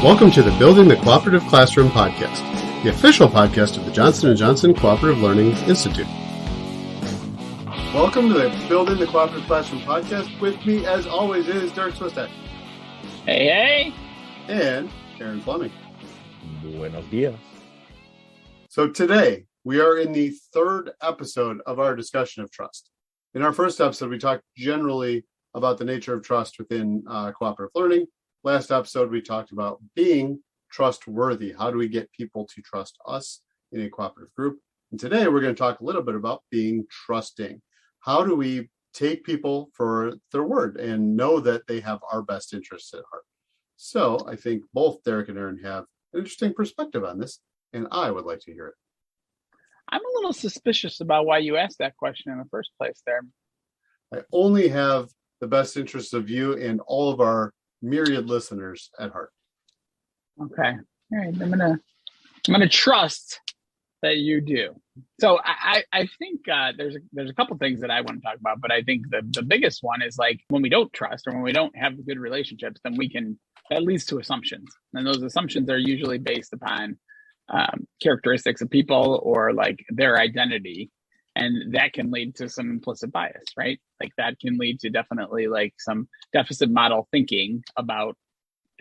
Welcome to the Building the Cooperative Classroom podcast, the official podcast of the Johnson & Johnson Cooperative Learning Institute. Welcome to the Building the Cooperative Classroom podcast. With me, as always, is Derrick. Hey. And Aaron Fleming. Buenos dias. So today, we are in the third episode of our discussion of trust. In our first episode, we talked generally about the nature of trust within cooperative learning. Last episode, we talked about being trustworthy. How do we get people to trust us in a cooperative group? And today, we're going to talk a little bit about being trusting. How do we take people for their word and know that they have our best interests at heart? So I think both Derrick and Aaron have an interesting perspective on this, and I would like to hear it. I'm a little suspicious about why you asked that question in the first place there. I only have the best interests of you and all of our myriad listeners at heart. Okay. All right. I'm gonna trust that you do. So I think there's a couple things that I want to talk about, but I think the biggest one is like when we don't trust or when we don't have good relationships, then that leads to assumptions. And those assumptions are usually based upon characteristics of people or like their identity. And that can lead to some implicit bias, right? Like that can lead to definitely like some deficit model thinking about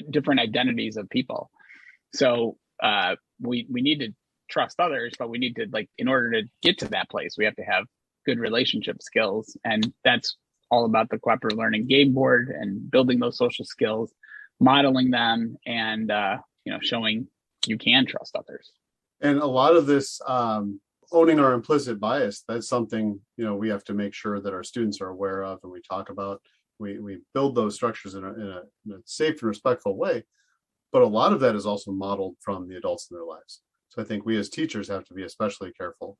different identities of people. So we need to trust others, but we need to, like, in order to get to that place, we have to have good relationship skills. And that's all about the cooperative learning game board and building those social skills, modeling them, and showing you can trust others. And a lot of this owning our implicit bias, that's something, we have to make sure that our students are aware of and we talk about. We build those structures in a safe and respectful way. But a lot of that is also modeled from the adults in their lives. So I think we as teachers have to be especially careful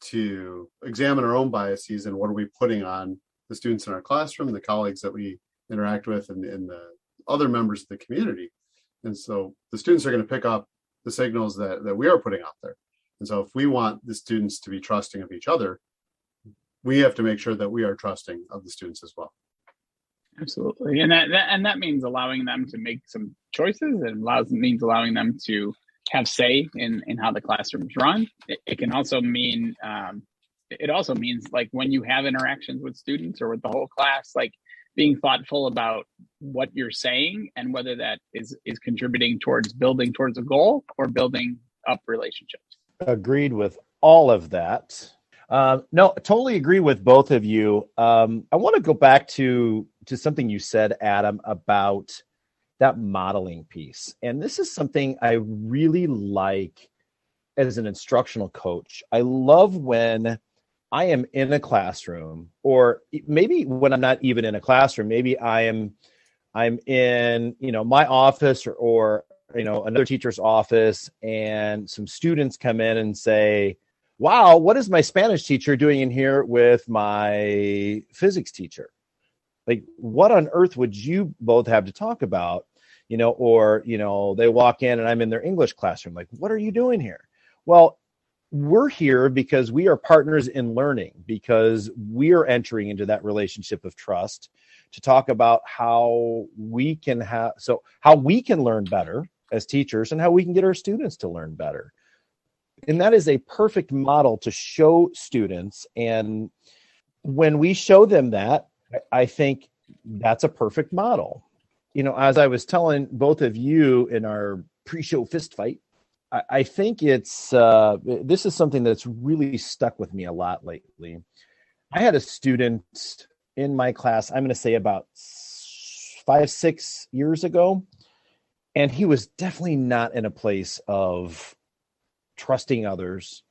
to examine our own biases and what are we putting on the students in our classroom, the colleagues that we interact with, and the other members of the community. And so the students are going to pick up the signals that we are putting out there. And so if we want the students to be trusting of each other, we have to make sure that we are trusting of the students as well. Absolutely. And that means allowing them to make some choices, and means allowing them to have say in how the classroom is run. It can also mean, it also means like when you have interactions with students or with the whole class, like being thoughtful about what you're saying and whether that is contributing towards building towards a goal or building up relationships. Agreed with all of that. No, totally agree with both of you. I want to go back to something you said, Adam, about that modeling piece. And this is something I really like as an instructional coach. I love when I am in a classroom, or maybe when I'm not even in a classroom, maybe I'm in, my office or another teacher's office, and some students come in and say, wow, what is my Spanish teacher doing in here with my physics teacher? Like, what on earth would you both have to talk about? Or they walk in and I'm in their English classroom. Like, what are you doing here? Well, we're here because we are partners in learning, because we are entering into that relationship of trust to talk about how we can learn better as teachers and how we can get our students to learn better. And that is a perfect model to show students. And when we show them that, I think that's a perfect model. As I was telling both of you in our pre-show fist fight, I think this is something that's really stuck with me a lot lately. I had a student in my class, I'm going to say about 5-6 years ago, and he was definitely not in a place of trusting others.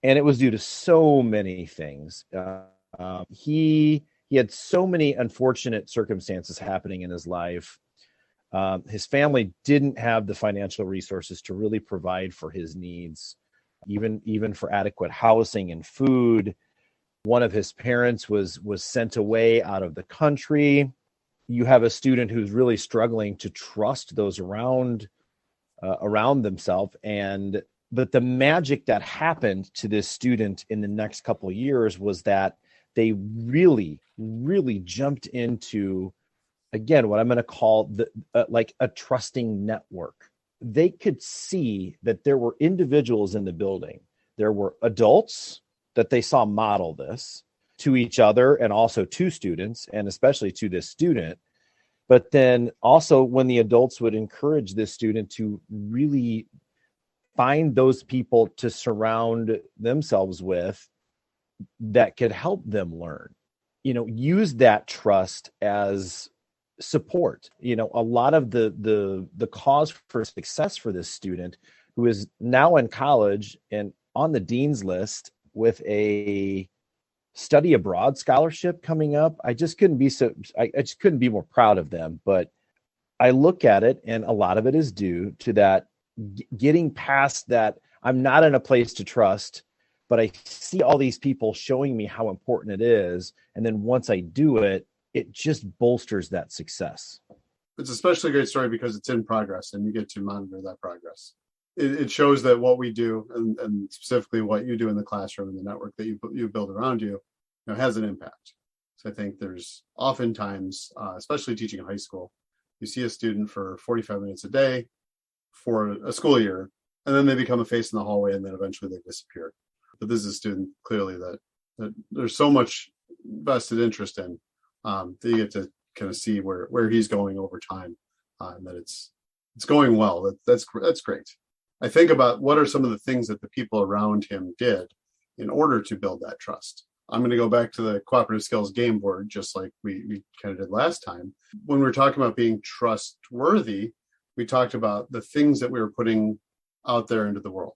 And it was due to so many things. He had so many unfortunate circumstances happening in his life. His family didn't have the financial resources to really provide for his needs, even for adequate housing and food. One of his parents was sent away out of the country. You have a student who's really struggling to trust those around themselves. But the magic that happened to this student in the next couple of years was that they really, really jumped into again, what I'm going to call like a trusting network. They could see that there were individuals in the building. There were adults that they saw model this to each other and also to students, and especially to this student. But then also when the adults would encourage this student to really find those people to surround themselves with that could help them learn, use that trust as support. A lot of the cause for success for this student who is now in college and on the dean's list with a study abroad scholarship coming up, I just couldn't be more proud of them. But I look at it, and a lot of it is due to that getting past that. I'm not in a place to trust, but I see all these people showing me how important it is. And then once I do it, it just bolsters that success. It's especially a great story because it's in progress and you get to monitor that progress. It shows that what we do, and specifically what you do in the classroom and the network that you build around you, has an impact. So I think there's oftentimes, especially teaching in high school, you see a student for 45 minutes a day for a school year, and then they become a face in the hallway, and then eventually they disappear. But this is a student clearly that there's so much vested interest in, that you get to kind of see where he's going over time, and that it's going well. That's great. I think about what are some of the things that the people around him did in order to build that trust. I'm going to go back to the cooperative skills game board, just like we kind of did last time. When we were talking about being trustworthy, we talked about the things that we were putting out there into the world.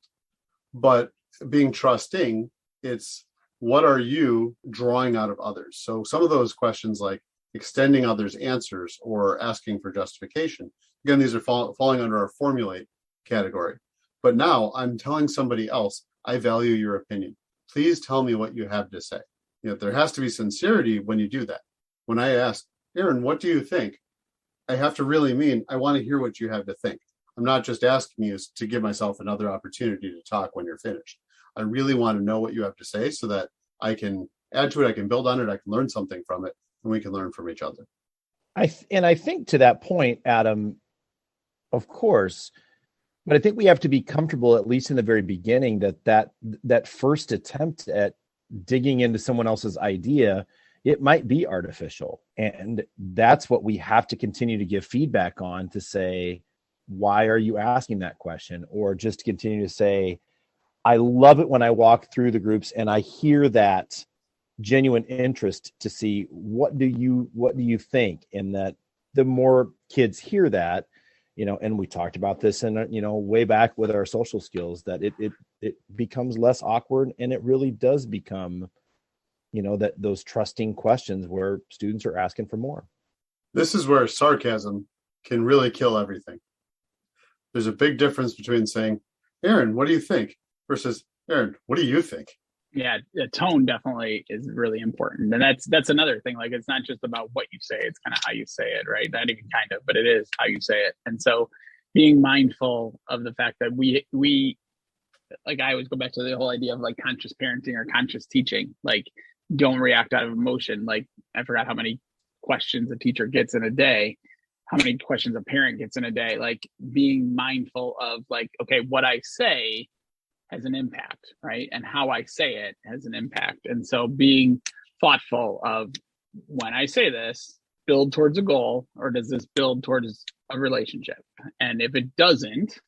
But being trusting, it's what are you drawing out of others? So some of those questions like extending others' answers or asking for justification, again, these are falling under our formulate category. But now I'm telling somebody else, I value your opinion. Please tell me what you have to say. There has to be sincerity when you do that. When I ask, Aaron, what do you think? I have to really mean, I want to hear what you have to think. I'm not just asking you to give myself another opportunity to talk when you're finished. I really want to know what you have to say so that I can add to it, I can build on it, I can learn something from it, and we can learn from each other. I think to that point, Adam, of course, but I think we have to be comfortable, at least in the very beginning, that first attempt at digging into someone else's idea, it might be artificial. And that's what we have to continue to give feedback on, to say, why are you asking that question? Or just continue to say, I love it when I walk through the groups and I hear that genuine interest to see what do you think? And that the more kids hear that, and we talked about this in, way back with our social skills, that it becomes less awkward, and it really does become, that those trusting questions where students are asking for more. This is where sarcasm can really kill everything. There's a big difference between saying, Aaron, what do you think? Versus, Aaron, what do you think? Yeah, the tone definitely is really important. And that's another thing. Like, it's not just about what you say, it's kind of how you say it, right? Not even kind of, but it is how you say it. And so being mindful of the fact that we like, I always go back to the whole idea of like conscious parenting or conscious teaching. Like, don't react out of emotion. Like, I forgot how many questions a teacher gets in a day, how many questions a parent gets in a day. Like, being mindful of like, okay, what I say has an impact, right? And how I say it has an impact. And so being thoughtful of, when I say this, build towards a goal, or does this build towards a relationship? And if it doesn't,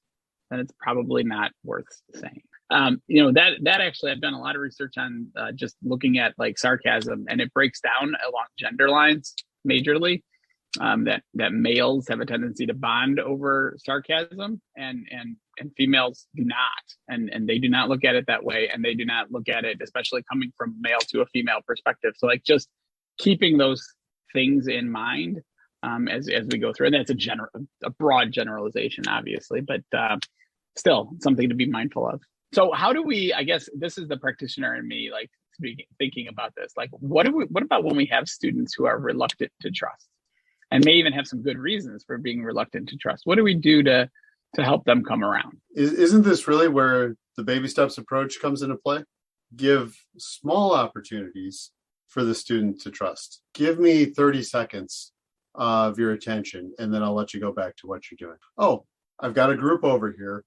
then it's probably not worth saying. That actually, I've done a lot of research on just looking at like sarcasm, and it breaks down along gender lines majorly. That males have a tendency to bond over sarcasm, and females do not, and they do not look at it that way, and they do not look at it, especially coming from male to a female perspective. So like, just keeping those things in mind as we go through, and that's a broad generalization, obviously, but still something to be mindful of. So how do we? I guess this is the practitioner in me, like thinking about this. Like, what about when we have students who are reluctant to trust, and may even have some good reasons for being reluctant to trust? What do we do to help them come around? Isn't this really where the baby steps approach comes into play? Give small opportunities for the student to trust. Give me 30 seconds of your attention, and then I'll let you go back to what you're doing. Oh, I've got a group over here.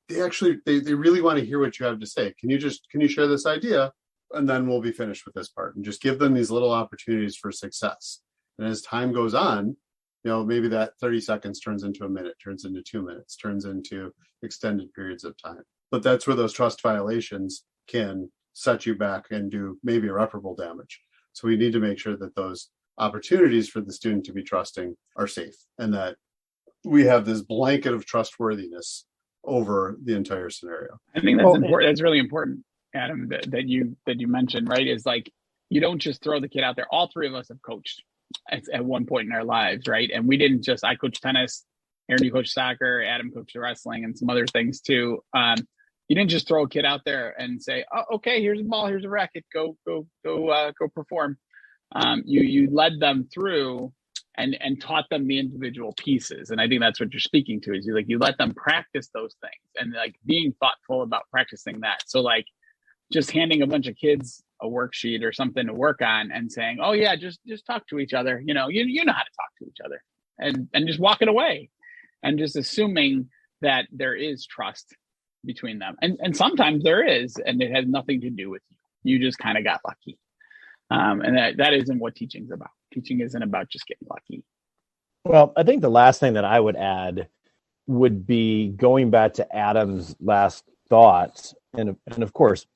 They really want to hear what you have to say. Can you share this idea? And then we'll be finished with this part, and just give them these little opportunities for success. And as time goes on, maybe that 30 seconds turns into a minute, turns into 2 minutes, turns into extended periods of time. But that's where those trust violations can set you back and do maybe irreparable damage. So we need to make sure that those opportunities for the student to be trusting are safe, and that we have this blanket of trustworthiness over the entire scenario. I think that's important. That's really important, Adam, that you mentioned, right? Is like, you don't just throw the kid out there. All three of us have coached at one point in our lives, right? And we didn't just, I coached tennis, Aaron, you coached soccer, Adam coached wrestling and some other things too. You didn't just throw a kid out there and say, oh, okay, here's a ball, here's a racket, go perform. You led them through and taught them the individual pieces. And I think that's what you're speaking to, is you let them practice those things, and like being thoughtful about practicing that. So like just handing a bunch of kids a worksheet or something to work on and saying, oh yeah, just talk to each other. You know how to talk to each other, and just walking away and just assuming that there is trust between them. And sometimes there is, and it has nothing to do with you. You just kind of got lucky. And that isn't what teaching's about. Teaching isn't about just getting lucky. Well, I think the last thing that I would add would be going back to Adam's last thoughts. And of course,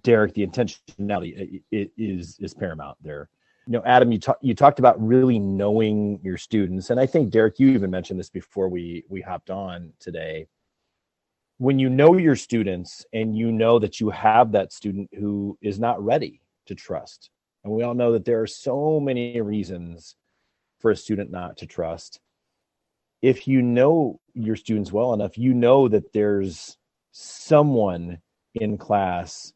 Derrick, the intentionality is paramount there. Adam, you talked about really knowing your students. And I think, Derrick, you even mentioned this before we hopped on today. When you know your students and you know that you have that student who is not ready to trust, and we all know that there are so many reasons for a student not to trust. If you know your students well enough, you know that there's someone in class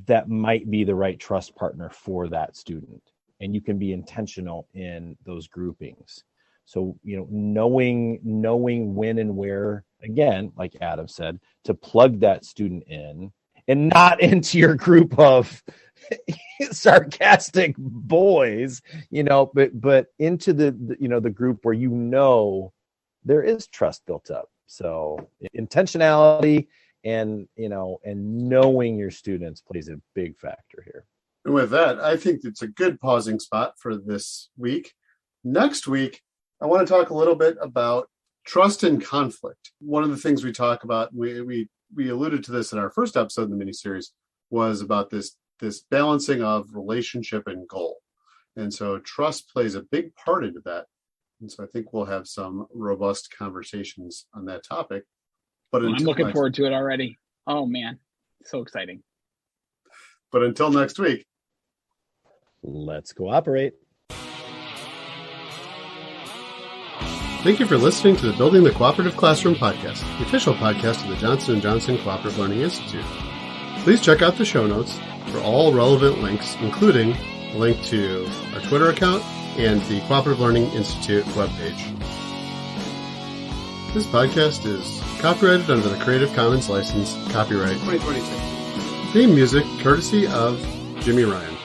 that might be the right trust partner for that student, and you can be intentional in those groupings. So, knowing when and where, again, like Adam said, to plug that student in, and not into your group of sarcastic boys, but into the group where there is trust built up. So intentionality and knowing your students plays a big factor here. And with that, I think it's a good pausing spot for this week. Next week, I want to talk a little bit about trust and conflict. One of the things we talk about, we alluded to this in our first episode in the miniseries, was about this balancing of relationship and goal. And so trust plays a big part into that. And so I think we'll have some robust conversations on that topic. But I'm looking forward to it already. Oh man, so exciting. But until next week, let's cooperate. Thank you for listening to the Building the Cooperative Classroom podcast, the official podcast of the Johnson & Johnson Cooperative Learning Institute. Please check out the show notes for all relevant links, including a link to our Twitter account and the Cooperative Learning Institute webpage. This podcast is copyrighted under the Creative Commons license, copyright 2022. Theme music courtesy of Jimmy Ryan.